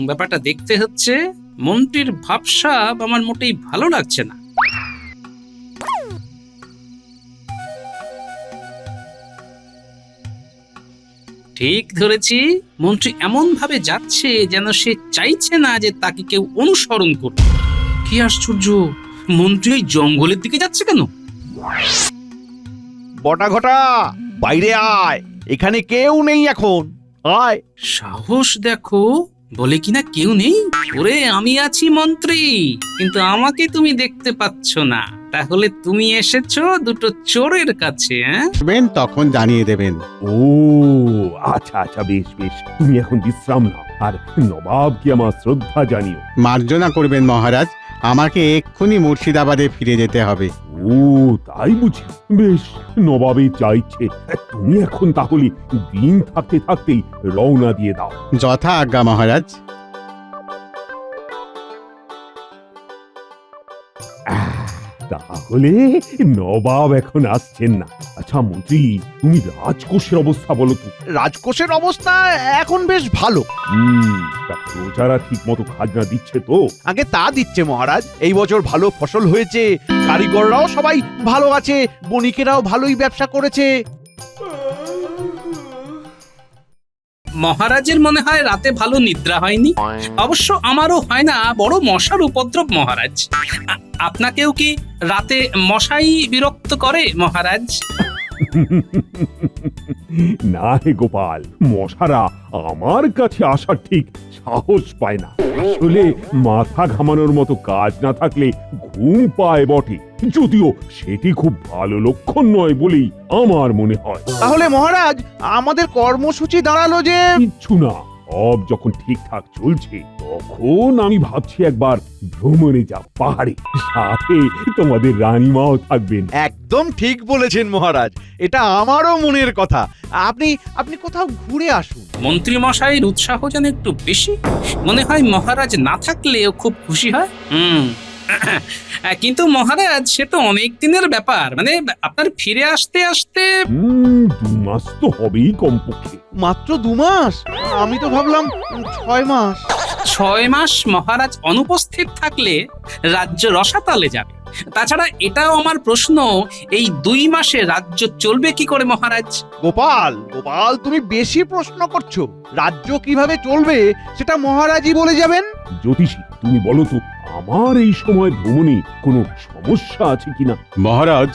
ব্যাপারটা দেখতে হচ্ছে। মন্ত্রীর ভাবসাব আমার মোটেই ভালো লাগছে না। ঠিক ধরেছি, মন্ত্রী এমন ভাবে যাচ্ছে যেন সে চাইছে না যে তাকে কেউ অনুসরণ করবে। কি আশ্চর্য, মন্ত্রী ওই জঙ্গলের দিকে যাচ্ছে কেন? বটা ঘটা, বাইরে আয়, এখানে কেউ নেই এখন, আয়। সাহস দেখো, বলে কিনা কেউ নেই। ওরে, আমি আছি মন্ত্রী, কিন্তু আমাকে তুমি দেখতে পাচ্ছ না। তাহলে তুমি এসেছো দুটো চোরের কাছে? তখন জানিয়ে দেবেন। ও আচ্ছা আচ্ছা, বেশ বেশ, তুমি এখন বিশ্রাম নাও, আর নবাবকে আমার শ্রদ্ধা জানিও। মার্জনা করবেন মহারাজ, আমাকে এক্ষুনি মুর্শিদাবাদে ফিরে যেতে হবে। ও তাই বুঝি, বেশ, নবাবই চাইছে। তুমি এখন তাহলে দিন থাকতে থাকতেই রওনা দিয়ে দাও। যথা আজ্ঞা মহারাজ। তাহলে নবাব এখন আসছেন না। আচ্ছা মন্ত্রী, তুমি রাজকোষের অবস্থা বলো তো। রাজকোষের অবস্থা এখন বেশ ভালো। তা প্রজারা ঠিক মতো খাজনা দিচ্ছে তো? আগে তা দিচ্ছে মহারাজ, এই বছর ভালো ফসল হয়েছে, কারিগররাও সবাই ভালো আছে, বণিকেরাও ভালোই ব্যবসা করেছে। মহারাজের মনে হয় রাতে ভালো নিদ্রা হয়নি। অবশ্য আমারও হয় না, বড় মশার উপদ্রব মহারাজ। আপনাকেও কি রাতে মশাই বিরক্ত করে মহারাজ? না হে গোপাল, মশারা আমার কাছে আসার ঠিক সাহস পায় না। আসলে মাথা ঘামানোর মতো কাজ না থাকলে ঘুম পায় বটে, যদিও সেটি খুব ভালো লক্ষণ নয় বলেই আমার মনে হয়। তাহলে মহারাজ, আমাদের কর্মসূচি দাঁড়ালো যে কিচ্ছু না, সব যখন ঠিকঠাক চলছে তখন আমি ভাবছি একবার ভ্রমণে যাব পাহাড়ে, সাথে তোমাদের রানীমাও থাকবেন। একদম ঠিক বলেছেন মহারাজ, এটা আমারও মনের কথা। আপনি আপনি কোথাও ঘুরে আসুন। মন্ত্রী মশাইয়ের উৎসাহ যেন একটু বেশি। মনে হয় মহারাজ না থাকলেও খুব খুশি হয়। কিন্তু মহারাজ, সে তো অনেক দিনের ব্যাপার। মানে আপনার ফিরে আসতে আসতে 2 মাস তো হবেই কমপক্ষে। মাত্র 2 মাস? আমি তো ভাবলাম 6 মাস। 6 মাস মহারাজ অনুপস্থিত থাকলে রাজ্য রসাতলে যাবে। তাছাড়া এটাও আমার প্রশ্ন, এই 2 মাসে রাজ্য চলবে কি করে মহারাজ? গোপাল গোপাল, তুমি বেশি প্রশ্ন করছো। রাজ্য কিভাবে চলবে সেটা মহারাজই বলে যাবেন। জ্যোতিষী, তুমি বলো তো, আমার এই সময় ভ্রমণে কোনো সমস্যা আছে কিনা? মহারাজ,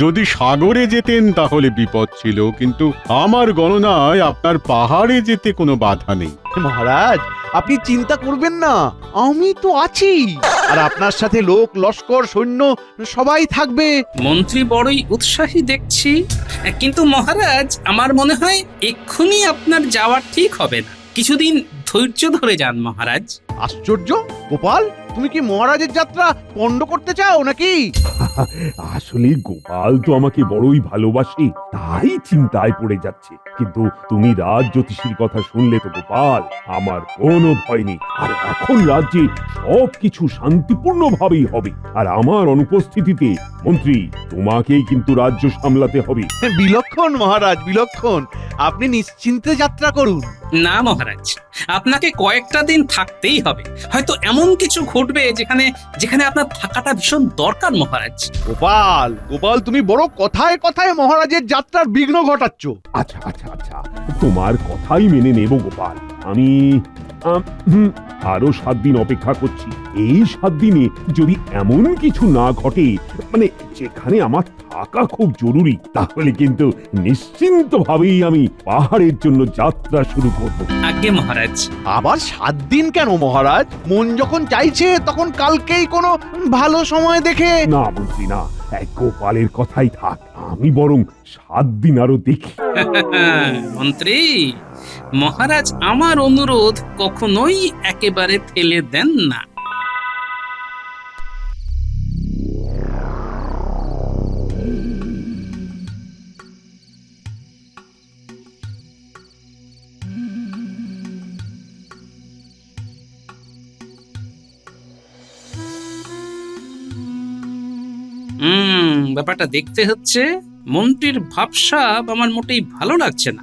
যদি সাগরে যেতেন তাহলে বিপদ ছিল, কিন্তু আমার গণনায় আপনার পাহাড়ে যেতে কোনো বাধা নেই। মহারাজ, আপনি চিন্তা করবেন না, আমি তো আছি, আর আপনার সাথে লোক লস্কর সৈন্য সবাই থাকবে। মন্ত্রী বড়ই উৎসাহী দেখছি, কিন্তু মহারাজ আমার মনে হয় এক্ষুনি আপনার যাওয়া ঠিক হবে না। কিছুদিন ধৈর্য ধরে যান মহারাজ। আশ্চর্য, গোপাল, তুমি কি মহারাজের যাত্রা পণ্ড করতে চাও নাকি? আসলে গোপাল তো আমাকে বড়ই ভালোবাসে, তাই চিন্তায় পড়ে যাচ্ছে। কিন্তু তুমি রাজ জ্যোতিষীর কথা শুনলে তো গোপাল, আমার কোনো ভয় নেই। আর এখন রাজ্যে সবকিছু শান্তিপূর্ণ ভাবেই হবে, আর আমার অনুপস্থিতিতে মন্ত্রী তোমাকেই কিন্তু রাজ্য সামলাতে হবে। বিলক্ষণ মহারাজ, বিলক্ষণ। আপনি নিশ্চিন্তে যাত্রা করুন। না মহারাজ, আপনাকে কয়েকটা দিন থাকতেই হবে। হয়তো এমন কিছু ঘটবে যেখানে যেখানে আপনার থাকাটা ভীষণ দরকার মহারাজ। গোপাল গোপাল, তুমি বড় কথায় কথায় মহারাজের যাত্রার বিঘ্ন ঘটাচ্ছ। আচ্ছা আচ্ছা আচ্ছা, তোমার কথাই মেনে নেব গোপাল। আমি আরো 7 দিন অপেক্ষা করছি। এই 7 দিনে যদি এমন কিছু না ঘটে, মানে যেখানে আমার থাকা খুব জরুরি, তাহলে কিন্তু নিশ্চিন্ত ভাবেই আমি পাহাড়ের জন্য যাত্রা শুরু করব। আজ্ঞে মহারাজ। আবার 7 দিন কেন মহারাজ? মন যখন চাইছে তখন কালকেই কোনো ভালো সময় দেখে। না মন্ত্রী, না, এক গোপালের কথাই থাক, আমি বরং 7 দিন আরো দেখি। মন্ত্রী মহারাজ আমার অনুরোধ কখনোই একেবারে ফেলে দেন না। ব্যাপারটা দেখতে হচ্ছে। মন্ত্রীর ভাবসাব আমার মোটেই ভালো লাগছে না।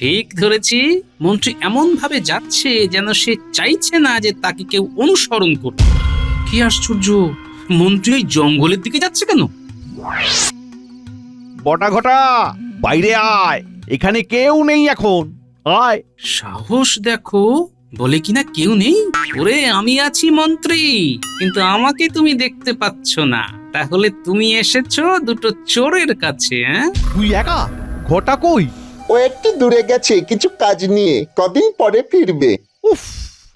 ঠিক ধরেছি, মন্ত্রী এমন ভাবে যাচ্ছে যেন সে চাইছে না যে তাকে কেউ অনুসরণ করবে। কি আশ্চর্য, মন্ত্রী ওই জঙ্গলের দিকে যাচ্ছে কেন? বটা ঘটা, বাইরে আয়, এখানে কেউ নেই এখন, আয়। সাহস দেখো, বলে কিনা কেউ নেই। ওরে আমি আছি মন্ত্রী, কিন্তু আমাকে তুমি দেখতে পাচ্ছ না। তাহলে তুমি এসেছো দুটো চোরের কাছে, হ্যাঁ? তুই একা? ঘটা কই? ও একটু দূরে গেছে কিছু কাজ নিয়ে, কদিন পরে ফিরবে। উফ,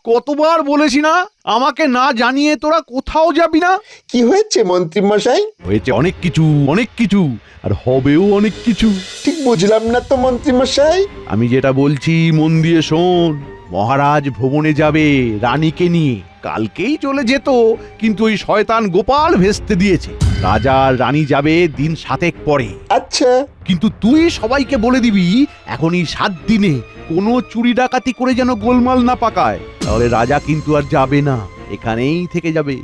কতবার বলেছি না আমাকে না জানিয়ে তোরা কোথাও যাবি না। কি হয়েছে মন্ত্রী মশাই? হয়েছে অনেক কিছু, অনেক কিছু, আর হবেও অনেক কিছু। ঠিক বুঝলাম না তো মন্ত্রী মশাই। আমি যেটা বলছি মন দিয়ে শোন। মহারাজ ভ্রমণে যাবে রানীকে নিয়ে, কালকেই চলে যেত, কিন্তু ওই শয়তান গোপাল ভেস্তে দিয়েছে। রাজা আর রানী যাবে দিন 7 পরে। আচ্ছা, কিন্তু তুই সবাইকে বলে দিবি এখন এই 7 দিনে কোনো চুরি ডাকাতি করে যেন গোলমাল না পাকায়, তাহলে রাজা কিন্তু আর যাবে না, এখানেই থেকে যাবে।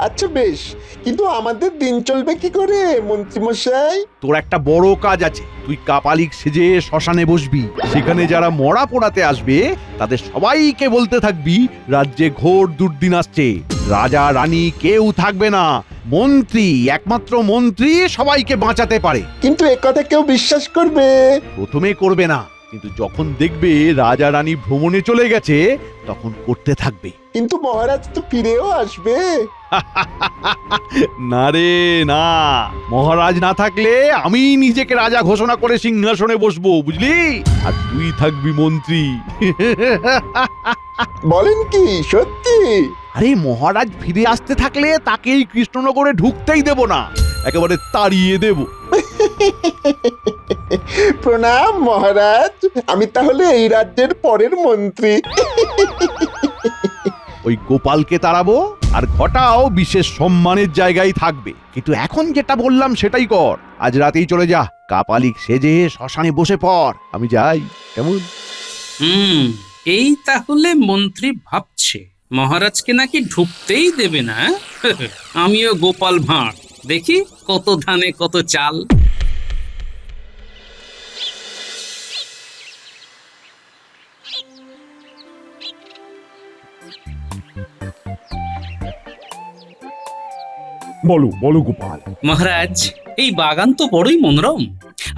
আচ্ছা বেশ, কিন্তু আমাদের দিন চলবে কি করে মন্ত্রী মশাই? তোর একটা বড় কাজ আছে, তুই কাপালিক সেজে শ্মশানে বসবি। সেখানে যারা মরা পোড়াতে আসবে তাদের সবাইকে বলতে থাকবি রাজ্যে ঘোর দুর্দিন আসছে, রাজা রানী কেউ থাকবে না, মন্ত্রী, একমাত্র মন্ত্রী সবাইকে বাঁচাতে পারে। কিন্তু একথা কেউ বিশ্বাস করবে? প্রথমে করবে না, কিন্তু যখন দেখবে রাজা রানী ভ্রমণে চলে গেছে তখন করতে থাকবে। কিন্তু মহারাজ তো ফিরেও আসবে। না রে না, মহারাজ না থাকলে আমি নিজেকে রাজা ঘোষণা করে সিংহাসনে বসবো, বুঝলি? আর তুই থাকবি মন্ত্রী। বলেন কি সত্যি? আরে মহারাজ ফিরে আসতে থাকলে তাকেই কৃষ্ণনগরে ঢুকতেই দেব না, একেবারে তাড়িয়ে দেব। প্রণাম মহারাজ, আমি তাহলে এই রাজ্যের পরের মন্ত্রী। ওই গোপালকে তাড়াবো, আর ঘটাও বিশেষ সম্মানের জায়গায় থাকবে। কিন্তু এখন যেটা বললাম সেটাই কর, আজ রাতেই চলে যা, কাপালিক সেজে শ্মশানে বসে পড়, আমি যাই, কেমন? এই তাহলে মন্ত্রী ভাবছে মহারাজকে নাকি ঢুকতেই দেবে না। আমিও গোপাল ভাঁড়, দেখি কত ধানে কত চাল। বলো বলো গোপাল। মহারাজ, এই বাগান তো বড়ই মনোরম,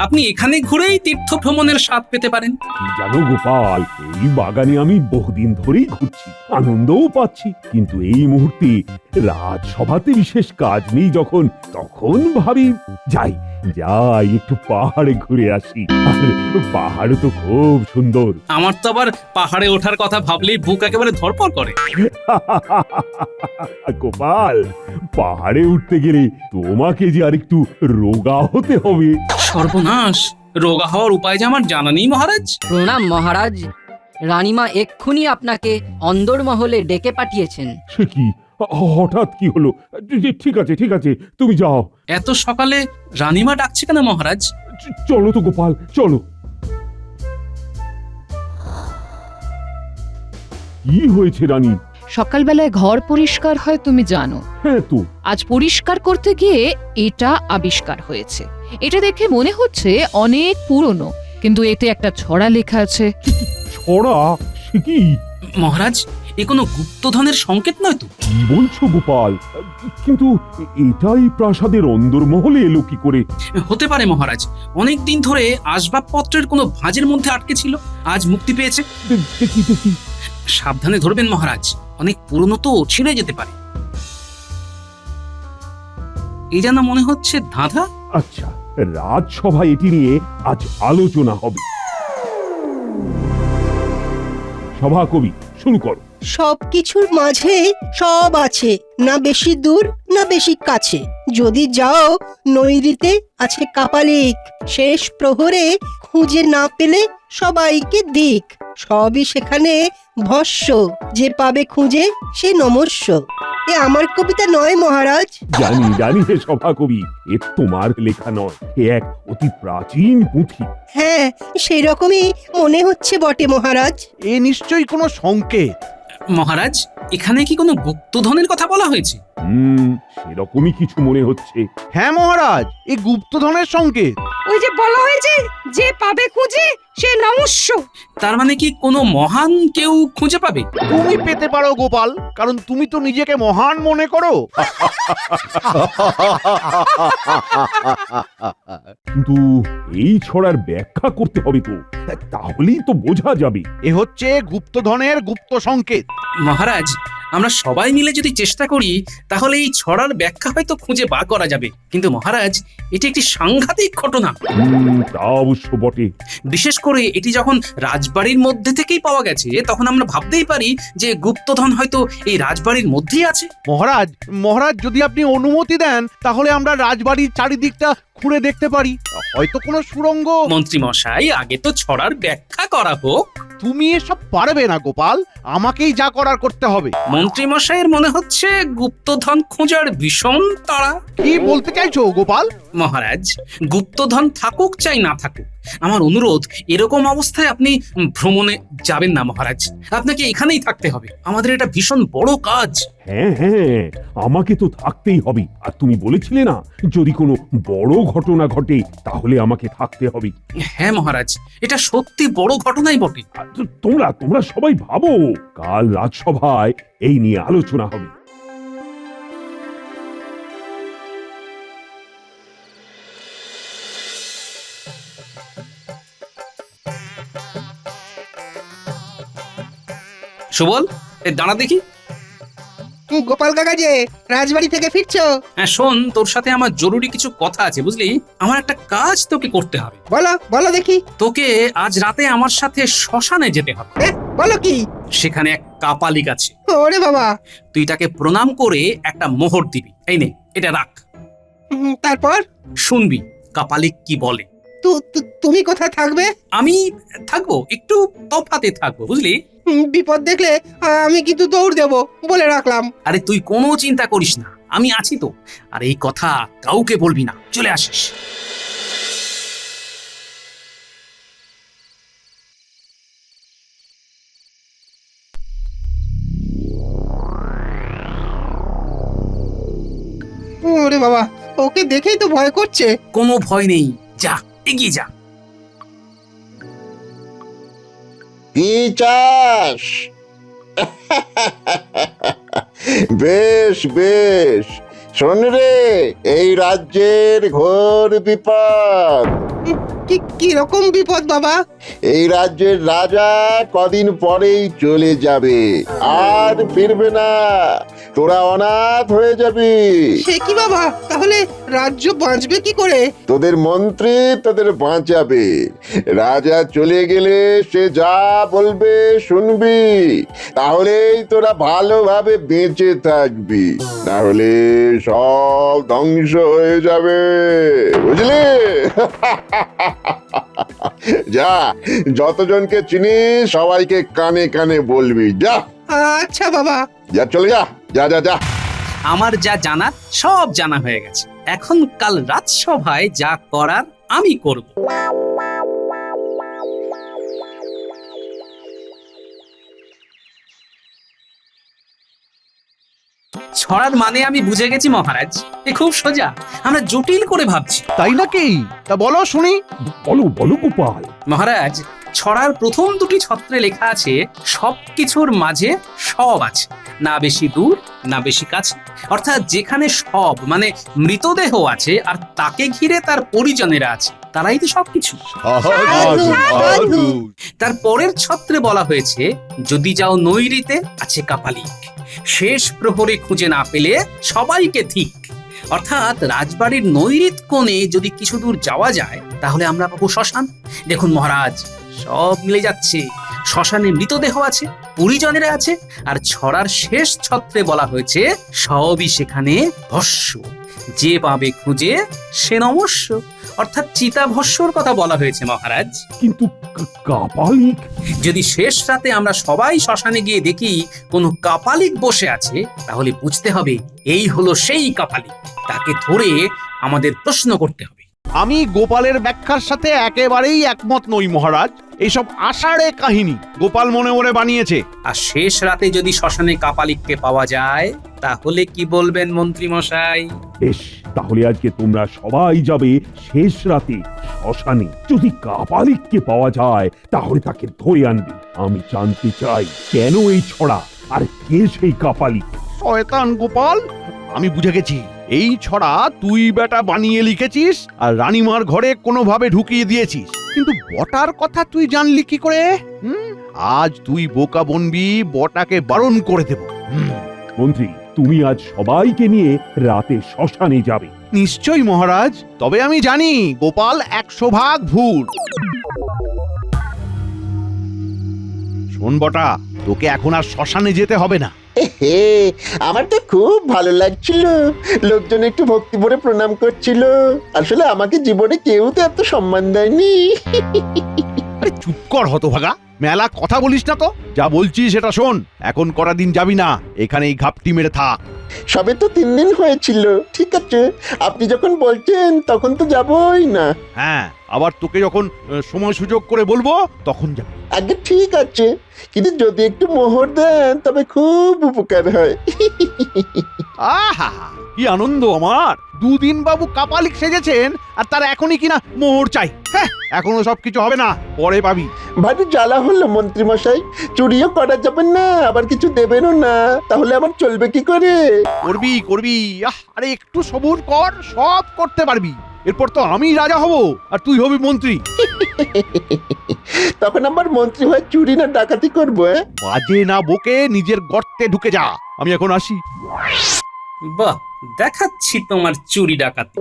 আপনি এখানে ঘুরেই তীর্থ ভ্রমণের স্বাদ পেতে পারেন। কি জানো গোপাল, এই বাগানে আমি বহুদিন ধরেই ঘুরছি, আনন্দও পাচ্ছি, কিন্তু এই মুহূর্তে রাজসভাতে বিশেষ কাজ নেই যখন, তখন ভাবি যাই যাই একটু পাহাড়ে ঘুরে আসি। আর পাহাড় তো খুব সুন্দর। আমার তো আবার পাহাড়ে ওঠার কথা ভাবলেই বুক একেবারে ধড়ফড় করে। গোপাল, পাহাড়ে উঠতে গেলে তোমাকে যে আরেকটু রোগা হতে হবে। সর্বনাশ, রোগা হওয়ার উপায় যে আমার জানা নেই মহারাজ। প্রণাম মহারাজ, রানীমা এক্ষুনি আপনাকে অন্দরমহলে ডেকে পাঠিয়েছেন। সে কি, হঠাৎ কি হলো? ঠিক আছে ঠিক আছে, তুমি যাও। এত সকালে রানীমা ডাকছে কেন মহারাজ? চলো তো গোপাল, চলো। কি হয়েছে রানী? সকালবেলায় ঘর পরিষ্কার হয় তুমি জানো। হ্যাঁ তো। আজ পরিষ্কার করতে গিয়ে এটা আবিষ্কার হয়েছে। এটা দেখে মনে হচ্ছে অনেক পুরনো, কিন্তু এতে একটা ছড়া লেখা আছে। ছড়া? সে কি? মহারাজ, এ কোনো গুপ্তধনের সংকেত নয় তো? কি বলছো গোপাল? কিন্তু এটাই প্রাসাদের অন্দরমহলে এলো কি করে? হতে পারে মহারাজ, অনেক দিন ধরে আসবাবপত্রের কোনো ভাঁজের মধ্যে আটকে ছিল, আজ মুক্তি পেয়েছে। দেখি দেখি। সাবধানে ধরবেন মহারাজ, অনেক পুরনো তো, ছিঁড়ে যেতে পারে। এই যেন মনে হচ্ছে ধাঁধা। আচ্ছা, রাজসভায় এটি নিয়ে আজ আলোচনা হবে। সভা কবি, শুরু করো। সবকিছুর মাঝে সব আছে, না বেশি দূর না বেশি কাছে। যদি যাও নৈরিতে আছে কাপালিক, শেষ প্রহরে খুঁজে না পেলে সবাইকে দিক। সবই সেখানে ভস্য, যে পাবে খুঁজে সে নমস্য। এ আমার কবিতা নয় মহারাজ। জানি জানি হে সভা কবি, এ তোমার লেখা নয়, এ এক অতি প্রাচীন পুঁথি। হ্যাঁ, সেই রকমই মনে হচ্ছে বটে মহারাজ। এ নিশ্চয়ই কোনো সংকেত। মহারাজ, এখানে কি কোনো গুপ্তধনের কথা বলা হয়েছে? সেরকমই কিছু মনে হচ্ছে। হ্যাঁ মহারাজ, এই গুপ্তধনের সংকেত। ওই যে বলা হয়েছে, যে পাবে খুঁজে সে নমস্য। তার মানে কি কোনো মহান কেউ খুঁজে পাবে? তুমি পেতে পারো গোপাল, কারণ তুমি তো নিজেকে মহান মনে করো। কিন্তু এই ছড়ার ব্যাখ্যা করতে হবে তো, তাহলেই তো বোঝা যাবে। এ হচ্ছে গুপ্তধনের গুপ্ত সংকেত। মহারাজ, আমরা সবাই মিলে যদি চেষ্টা করি তাহলে এই ছড়ার ব্যাখ্যা হয়তো খুঁজে বার করা যাবে। কিন্তু মহারাজ, এটি একটি সাংঘাতিক ঘটনা। তা অবশ্য বটে। বিশেষ করে এটি যখন রাজবাড়ির মধ্যে থেকেই পাওয়া গেছে, তখন আমরা ভাবতেই পারি যে গুপ্তধন হয়তো এই রাজবাড়ির মধ্যেই আছে। মহারাজ, মহারাজ যদি আপনি অনুমতি দেন তাহলে আমরা রাজবাড়ির চারিদিকটা খুঁড়ে দেখতে পারি, হয়তো কোনো সুড়ঙ্গ। মন্ত্রী মশাই, আগে তো ছড়ার ব্যাখ্যা করা হোক। তুমি এসব পারবে না গোপাল, আমাকেই যা করার করতে হবে। মন্ত্রী মশাইয়ের মনে হচ্ছে গুপ্তধন খোঁজার ভীষণ তাড়া। কি বলতে চাইছো গোপাল? মহারাজ, গুপ্তধন থাকুক চাই না থাকুক, আমার অনুরোধ, এরকম অবস্থায় আপনি ভ্রমণে যাবেন না মহারাজ। আপনাকে এখানেই থাকতে হবে, আমাদের এটা ভীষণ বড় কাজ। হ্যাঁ হ্যাঁ, আমাকে তো থাকতেই হবে। আর তুমি বলেছিলে না, যদি কোনো বড় ঘটনা ঘটে তাহলে আমাকে থাকতে হবে। হ্যাঁ মহারাজ, এটা সত্যি বড় ঘটনাই বটে। আর তোমরা সবাই ভাবো, কাল রাজসভায় এই নিয়ে আলোচনা হবে। সুবল, দাঁড়া দেখি। গোপাল কাকা যে রাজবাড়ি থেকে ফিরছো? হ্যাঁ শোন, তোর সাথে আমার জরুরি কিছু কথা আছে বুঝলি। আমার একটা কাজ তোকে করতে হবে। বলো বলো দেখি। তোকে আজ রাতে আমার সাথে শ্মশানে যেতে হবে। বলো কি? সেখানে এক কাপালিক আছে। ওরে বাবা! তুই তাকে প্রণাম করে একটা মোহর দিবি। এই নে, এটা রাখ। তারপর? শুনবি কাপালিক কি বলে। তুমি কোথায় থাকবে? আমি থাকবো, একটু তফাতে থাকবো বুঝলি। বিপদ দেখলে আমি কিন্তু দৌড় দেব, বলে রাখলাম। আরে তুই কোনো চিন্তা করিস না, আমি আছি তো। আর এই কথা কাউকে বলবি না, চলে আসিস। ওরে বাবা, ওকে দেখেই তো ভয় করছে। কোনো ভয় নেই, যা এগিয়ে যা। কি চাস? বেশ বেশ, শোন রে, এই রাজ্যের ঘোর বিপদ। কি রকম বিপদ বাবা? এই রাজ্যের রাজা কদিন পরেই চলে যাবে, আর ফিরবে না। তোরা অনাথ হয়ে যাবি। সে কি বাবা, তাহলে রাজ্য বাঁচবে কি করে? তোদের মন্ত্রী তোদের বাঁচাবে। রাজা চলে গেলে সে যা বলবে শুনবি, তাহলেই তোরা ভালোভাবে বেঁচে থাকবি, না হলে সব ধ্বংস হয়ে যাবে, বুঝলি? যা, যতজনকে চিনিস সবাইকে কানে কানে বলবি। যা। আচ্ছা বাবা। যা, চলে যা, যা যা যা। আমার যা জানার সব জানা হয়ে গেছে, এখন কাল রাজসভায় যা করার আমি করব। ছড়ার মানে আমি বুঝে গেছি মহারাজ, এ খুব সোজা, আমরা জটিল করে ভাবছি। তাই নাকি? তা বলো শুনি। বলো বলো গোপাল। মহারাজ, ছড়ার প্রথম দুটি ছত্রে লেখা আছে সবকিছুর মাঝে সব আছে, না বেশি দূর না বেশি কাছে। অর্থাৎ যেখানে সব মানে মৃতদেহ আছে আর তাকে ঘিরে তার পরিজনেরা আছে, তারাই তো সবকিছু। তার পরের ছত্রে বলা হয়েছে যদি যাও নৈরিতে আছে কাপালিক, শেষ প্রহরে খুঁজে না পেলে সবাইকে ঠিক। অর্থাৎ রাজবাড়ির নৈরিত কোণে যদি কিছু দূর যাওয়া যায় তাহলে আমরা পাবো শ্মশান। দেখুন মহারাজ, সব মিলে যাচ্ছে। শ্মশানে মৃতদেহ আছে, পরিজনেরা আছে, আর ছড়ার শেষ ছত্রে বলা হয়েছে সবই সেখানে ভস্য, যে পাবে খুঁজে সে নমস্য। অর্থাৎ চিতাভস্যর কথা বলা হয়েছে মহারাজ। কিন্তু কাপালিক? যদি শেষ রাতে আমরা সবাই শ্মশানে গিয়ে দেখি কোনো কাপালিক বসে আছে, তাহলে বুঝতে হবে এই হলো সেই কাপালিক। তাকে ধরে আমাদের প্রশ্ন করতে হবে। আমি গোপালের ব্যাখ্যার সাথে একেবারেই একমত নই মহারাজ। এইসব আষাঢ়ে কাহিনী গোপাল মনে মনে বানিয়েছে। আর শেষ রাতে যদি শ্মশানে কাপালিককে পাওয়া যায় তাহলে কি বলবেন মন্ত্রী মশাই? বেশ, তাহলে আজকে তোমরা সবাই যাবে শেষ রাতে শ্মশানে যদি কাপালিককে পাওয়া যায় তাহলে তাকে ধরে আনবে। আমি জানতে চাই কেন এই ছড়া, আর কে সেই কাপালিক। শয়তান গোপাল, আমি বুঝে গেছি এই ছড়া তুই বেটা বানিয়ে লিখেছিস আর রানীমার ঘরে কোনোভাবে ঢুকিয়ে দিয়েছিস। কিন্তু বটার কথা তুই জানলি কি করে? আজ তুই বোকা বনবি, বটাকে বারণ করে দেব। মন্ত্রী, তুমি আজ সবাইকে নিয়ে রাতে শ্মশানে যাবে। নিশ্চয়ই মহারাজ, তবে আমি জানি গোপাল 100% ভুল। শোন বটা, তোকে এখন আর শ্মশানে যেতে হবে না। হে, আমার তো খুব ভালো লাগছিল, লোকজন একটু ভক্তি ভরে প্রণাম করছিল। আসলে আমাকে জীবনে কেউ তো এত সম্মান দেয়নি। আরে চুপ কর হতভাগা, মেলা কথা বলিস না তো। যা বলছি সেটা শোন, এখন করা দিন যাবি না, এখানেই ঘাপটি মেরে থাক। সবে তো 3 দিন হয়েছিল। ঠিক আছে, আপনি যখন বলছেন তখন তো যাবই না। হ্যাঁ, আবার তোকে যখন সময় সুযোগ করে বলবো তখন যাবি। আগে ঠিক আছে, কিন্তু যদি একটু মোহর দেন তবে খুব উপকার হয়। আহা, কি আনন্দ আমার! 2 দিন বাবু কাপালিক সেজেছেন আর তার এখনই কিনা মোহর চাই। হ্যাঁ, এখনো সবকিছু হবে না, পরে পাবি। ভারী জ্বালা হলো মন্ত্রী মশাই, চুরিও করা যাবে না, আবার কিছু দেবেনও না, তাহলে আমার চলবে কি করে? করবি করবি, আরে একটু সবুর কর, সব করতে পারবি। এরপর তো আমি রাজা হব আর তুই হবি মন্ত্রী। তখন আমার মন্ত্রী হয়ে চুরি না ডাকাতি করবো? বাজে না বকে নিজের গর্তে ঢুকে যা। আমি এখন আসি। বাহ, দেখাচ্ছি তোমার চুরি ডাকাতি।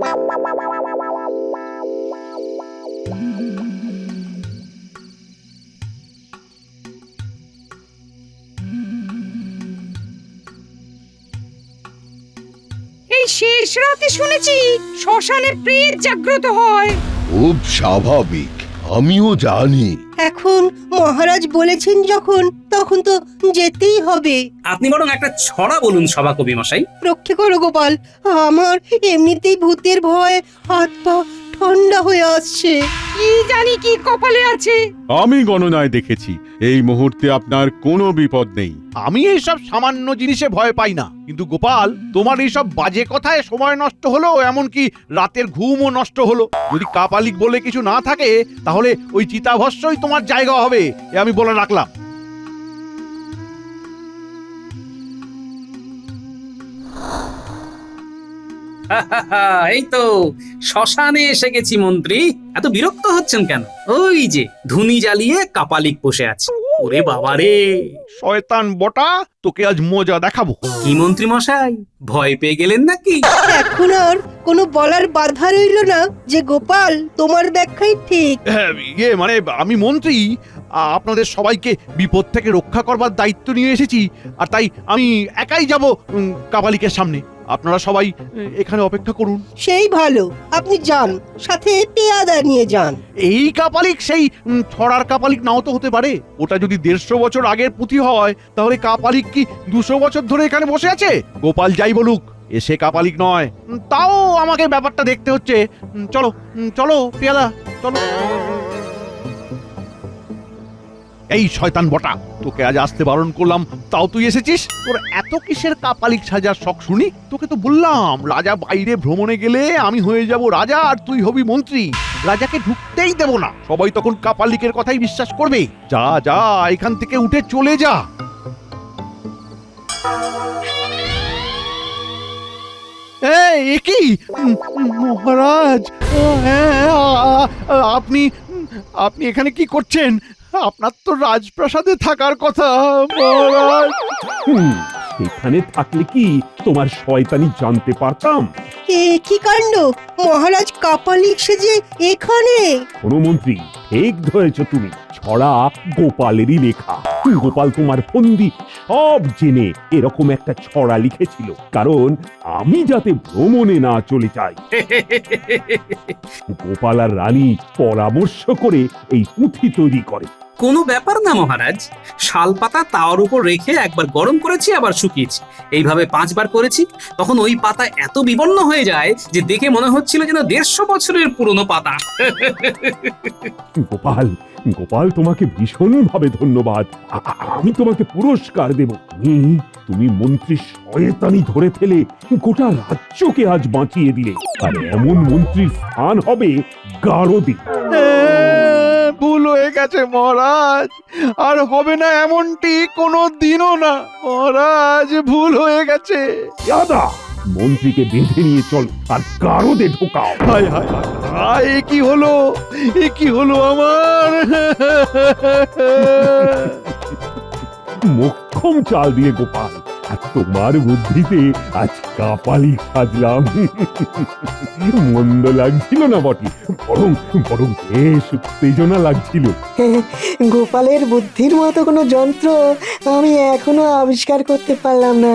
এই শেষ রাতে শুনেছি শ্মশানে প্রেত জাগ্রত হয়। খুব স্বাভাবিক, আমিও জানি। এখন মহারাজ বলেছেন যখন, তখন তো যেতেই হবে। আপনি বরং একটা ছড়া বলুন সভাকবি মশাই। রক্ষে করো গোপাল, আমার এমনিতেই ভূতের ভয়ে হাত পা ঠান্ডা হয়ে আসছে। কি জানি কি কপালে আছে। আমি গণনায় দেখেছি এই মুহূর্তে আপনার কোনো বিপদ নেই। আমি এইসব সামান্য জিনিসে ভয় পাই না, কিন্তু গোপাল, তোমার এইসব বাজে কথায় সময় নষ্ট হলো, এমনকি রাতের ঘুমও নষ্ট হলো। যদি কাপালিক বলে কিছু না থাকে তাহলে ওই চিতাভস্মই তোমার জায়গা হবে, এ আমি বলে রাখলাম। এই তো শ্মশানে এসে গেছি মন্ত্রী। এত বিরক্ত হচ্ছেন কেন? ওই যে ধুনি জ্বালিয়ে কাপালিক বসে আছে। ওরে বাবারে! শয়তান বটা, তোকে আজ মজা দেখাবো। কি মন্ত্রী মশাই, ভয় পেয়ে গেলেন নাকি? এখন আর কোনো বলার বাধা রইল না যে গোপাল তোমার ব্যাখ্যাই ঠিক। মানে আমি মন্ত্রী, আপনাদের সবাইকে বিপদ থেকে রক্ষা করবার দায়িত্ব নিয়ে এসেছি, আর তাই আমি একাই যাব কাপালিকের সামনে। আপনারা সবাই এখানে অপেক্ষা করুন। সেই ভালো, আপনি যান, সাথে পেয়াদা নিয়ে যান। এই কাপালিক সেই ছড়ার কাপালিক নাও তো হতে পারে। ওটা যদি 150 বছর আগের পুঁথি হয়, তাহলে কাপালিক কি 200 বছর ধরে এখানে বসে আছে? গোপাল যাই বলুক, এসে কাপালিক নয়। তাও আমাকে ব্যাপারটা দেখতে হচ্ছে। চলো চলো পেয়াদা, চলো। এই শয়তান বটা, তোকে আজ আসতে বারণ করলাম, তাও তুই এসেছিস। তোর এত কিসের কাপালিক সাজার শখ শুনি? তোকে তো বললাম রাজা বাইরে ভ্রমণে গেলে আমি হয়ে যাব রাজা আর তুই হবি মন্ত্রী। রাজাকে ঢুকতেই দেব না, সবাই তখন কাপালিকের কথাই বিশ্বাস করবে। যা যা, এখান থেকে উঠে চলে যা। এ কি মহারাজ, আপনি আপনি এখানে কি করছেন? আপনার তো রাজপ্রাসাদে থাকার কথা মহারাজ। সেখানে থাকলে কি তোমার শয়তানি জানতে পারতাম? এ কি কাণ্ড, মহারাজ কাপালিক সেজে এখানে! কোনো মন্ত্রী, ঠিক ধরেছ তুমি, ছড়া গোপালেরই লেখা। গোপাল তোমার ফন্দি সব জেনে এরকম একটা ছড়া লিখেছিল, কারণ আমি যাতে ভ্রমণে না চলে যাই। গোপাল আর রানী পরামর্শ করে এই পুঁথি তৈরি করে। কোনো ব্যাপার না মহারাজ, শাল পাতা তাওয়ার উপর রেখে একবার গরম করেছি, আবার শুকিয়েছি, এইভাবে 5 বার করেছি। তখন ওই পাতা এত বিবর্ণ হয়ে যায় যে দেখে মনে হচ্ছিল যেন 150 বছরের পুরনো পাতা। গোপাল, গোপাল তোমাকে ভীষণভাবে ধন্যবাদ। আমি তোমাকে পুরস্কার দেব। তুমি মন্ত্রীর শয়তানি ধরে ফেলে গোটা রাজ্যকে আজ বাঁচিয়ে দিলে, আর এমন মন্ত্রীর স্থান হবে গারদে। গেছে মহারাজ, আর হবে না এমনটি কোনো দিনও না মহারাজ, ভুল হয়ে গেছে। দাদা, মন্ত্রীকে বেঁধে নিয়ে চল আর গারদে ঢোকাও। হায় হায় হায় হায়, এ কি হলো, এ কি হলো আমার? মোক্ষম চাল দিয়ে গোপাল, আর তোমার বুদ্ধিতে আজ কাপালি সাজলাম। মন্দ লাগছিল না বটে, বরং বরং বেশ উত্তেজনা লাগছিল। গোপালের বুদ্ধির মতো কোনো যন্ত্র আমি এখনো আবিষ্কার করতে পারলাম না।